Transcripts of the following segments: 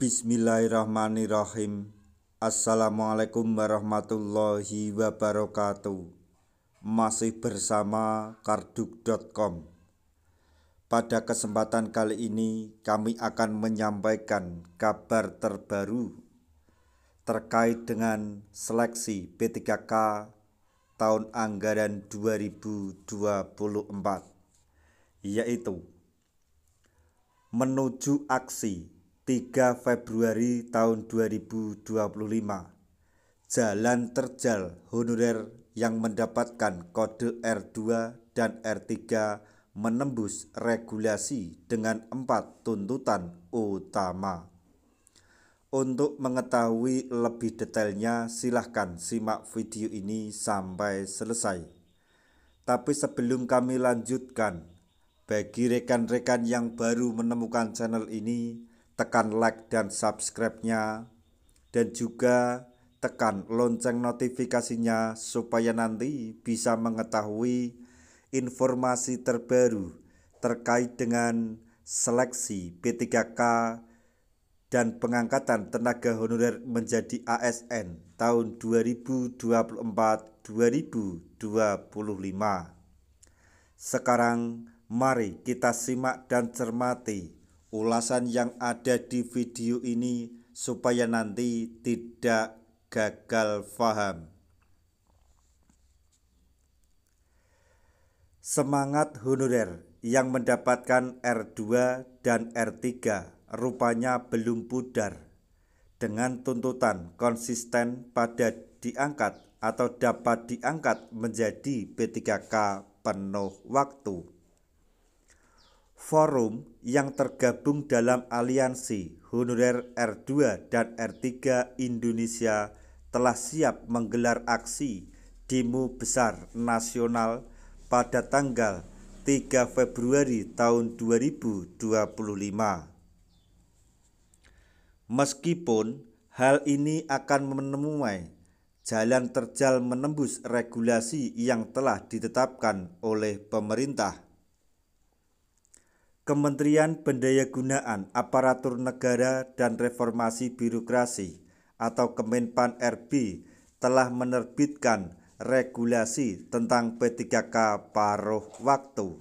Bismillahirrahmanirrahim. Assalamualaikum warahmatullahi wabarakatuh. Masih bersama karduk.com. Pada kesempatan kali ini kami akan menyampaikan kabar terbaru terkait dengan seleksi P3K tahun anggaran 2024, yaitu menuju aksi 3 Februari tahun 2025, jalan terjal honorer yang mendapatkan kode R2 dan R3 menembus regulasi dengan 4 tuntutan utama. Untuk mengetahui lebih detailnya, silahkan simak video ini sampai selesai. Tapi sebelum kami lanjutkan, bagi rekan-rekan yang baru menemukan channel ini, tekan like dan subscribe-nya, dan juga tekan lonceng notifikasinya supaya nanti bisa mengetahui informasi terbaru terkait dengan seleksi P3K dan pengangkatan tenaga honorer menjadi ASN tahun 2024-2025. Sekarang mari kita simak dan cermati ulasan yang ada di video ini supaya nanti tidak gagal paham. Semangat honorer yang mendapatkan R2 dan R3 rupanya belum pudar dengan tuntutan konsisten pada diangkat atau dapat diangkat menjadi P3K penuh waktu. Forum yang tergabung dalam aliansi honorer R2 dan R3 Indonesia telah siap menggelar aksi demo besar nasional pada tanggal 3 Februari tahun 2025. Meskipun hal ini akan menemui jalan terjal menembus regulasi yang telah ditetapkan oleh pemerintah, Kementerian Pendayagunaan Aparatur Negara dan Reformasi Birokrasi atau Kemenpan RB telah menerbitkan regulasi tentang P3K paruh waktu.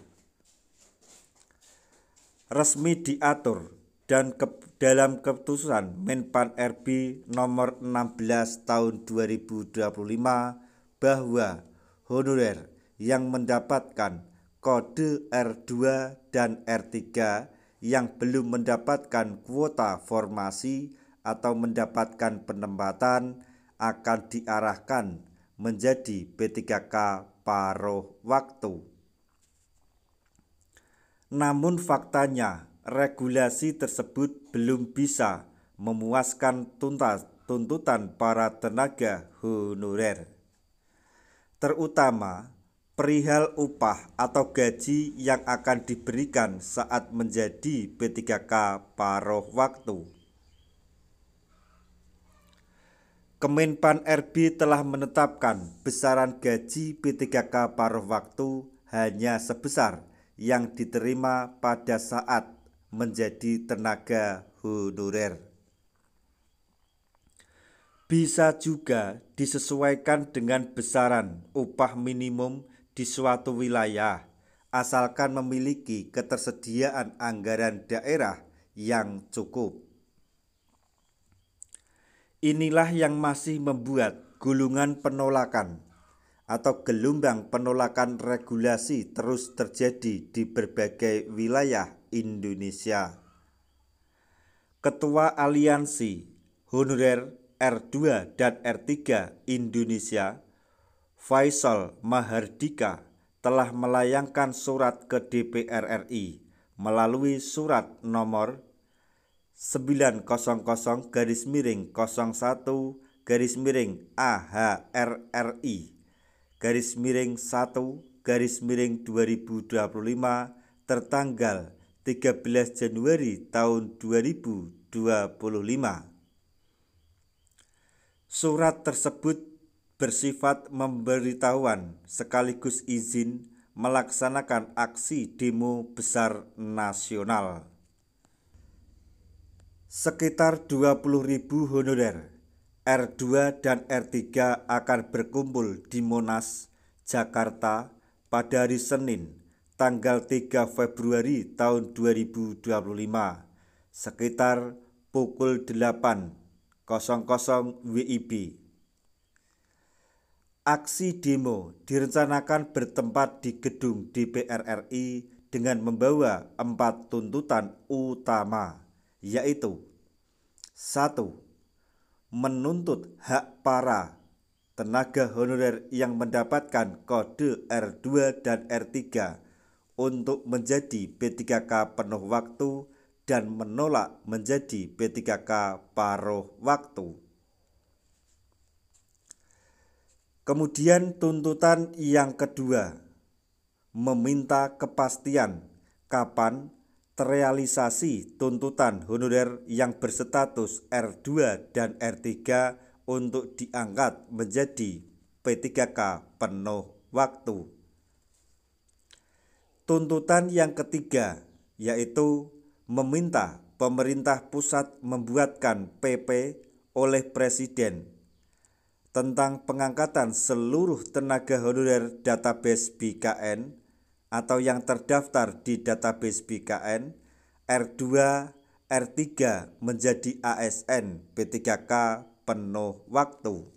Resmi diatur dan dalam keputusan Menpan RB nomor 16 tahun 2025 bahwa honorer yang mendapatkan kode R2 dan R3 yang belum mendapatkan kuota formasi atau mendapatkan penempatan akan diarahkan menjadi P3K paruh waktu. Namun faktanya regulasi tersebut belum bisa memuaskan tuntutan para tenaga honorer, terutama perihal upah atau gaji yang akan diberikan saat menjadi P3K paruh waktu. Kemenpan RB telah menetapkan besaran gaji P3K paruh waktu hanya sebesar yang diterima pada saat menjadi tenaga honorer. Bisa juga disesuaikan dengan besaran upah minimum di suatu wilayah, asalkan memiliki ketersediaan anggaran daerah yang cukup. Inilah yang masih membuat gulungan penolakan atau gelombang penolakan regulasi terus terjadi di berbagai wilayah Indonesia. Ketua Aliansi Honorer R2 dan R3 Indonesia, Faisal Mahardika, telah melayangkan surat ke DPR RI melalui surat nomor 900-AHRRI-1-2025 tertanggal 13 Januari tahun 2025. Surat tersebut bersifat memberitahuan sekaligus izin melaksanakan aksi demo besar nasional. Sekitar 20.000 honorer R2 dan R3 akan berkumpul di Monas, Jakarta pada hari Senin, tanggal 3 Februari tahun 2025, sekitar pukul 8.00 WIB. Aksi demo direncanakan bertempat di gedung DPR RI dengan membawa 4 tuntutan utama, yaitu 1. Menuntut hak para tenaga honorer yang mendapatkan kode R2 dan R3 untuk menjadi P3K penuh waktu dan menolak menjadi P3K paruh waktu. Kemudian tuntutan yang kedua, meminta kepastian kapan terrealisasi tuntutan honorer yang berstatus R2 dan R3 untuk diangkat menjadi P3K penuh waktu. Tuntutan yang ketiga yaitu meminta pemerintah pusat membuatkan PP oleh Presiden tentang pengangkatan seluruh tenaga honorer database BKN atau yang terdaftar di database BKN R2, R3 menjadi ASN P3K penuh waktu.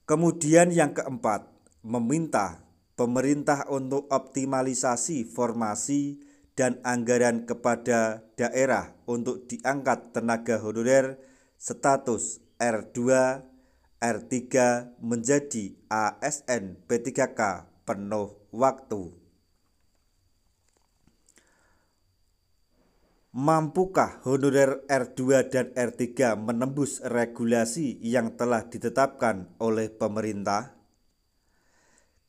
Kemudian yang keempat, meminta pemerintah untuk optimalisasi formasi dan anggaran kepada daerah untuk diangkat tenaga honorer status R2, R3 menjadi ASN P3K penuh waktu. Mampukah honorer R2 dan R3 menembus regulasi yang telah ditetapkan oleh pemerintah?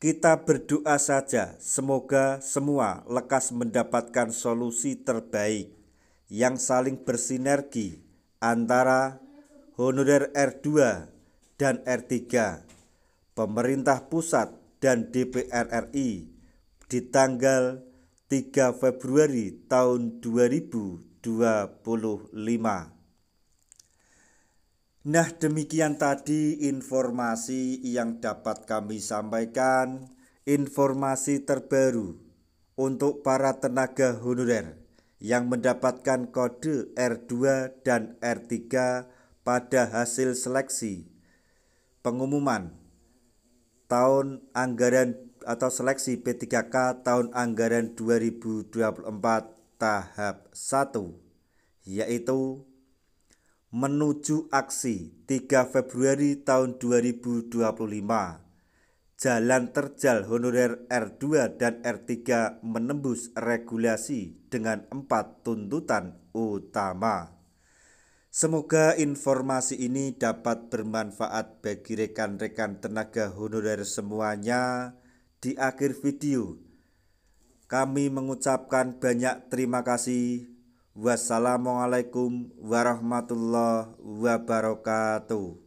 Kita berdoa saja semoga semua lekas mendapatkan solusi terbaik yang saling bersinergi antara honorer R2 dan R3, pemerintah pusat dan DPR RI di tanggal 3 Februari tahun 2025. Nah, demikian tadi informasi yang dapat kami sampaikan, informasi terbaru untuk para tenaga honorer yang mendapatkan kode R2 dan R3 pada hasil seleksi pengumuman tahun anggaran atau seleksi P3K tahun anggaran 2024 tahap 1, yaitu menuju aksi 3 Februari tahun 2025, jalan terjal honorer R2 dan R3 menembus regulasi dengan 4 tuntutan utama. Semoga informasi ini dapat bermanfaat bagi rekan-rekan tenaga honorer semuanya. Di akhir video, kami mengucapkan banyak terima kasih. Wassalamualaikum warahmatullahi wabarakatuh.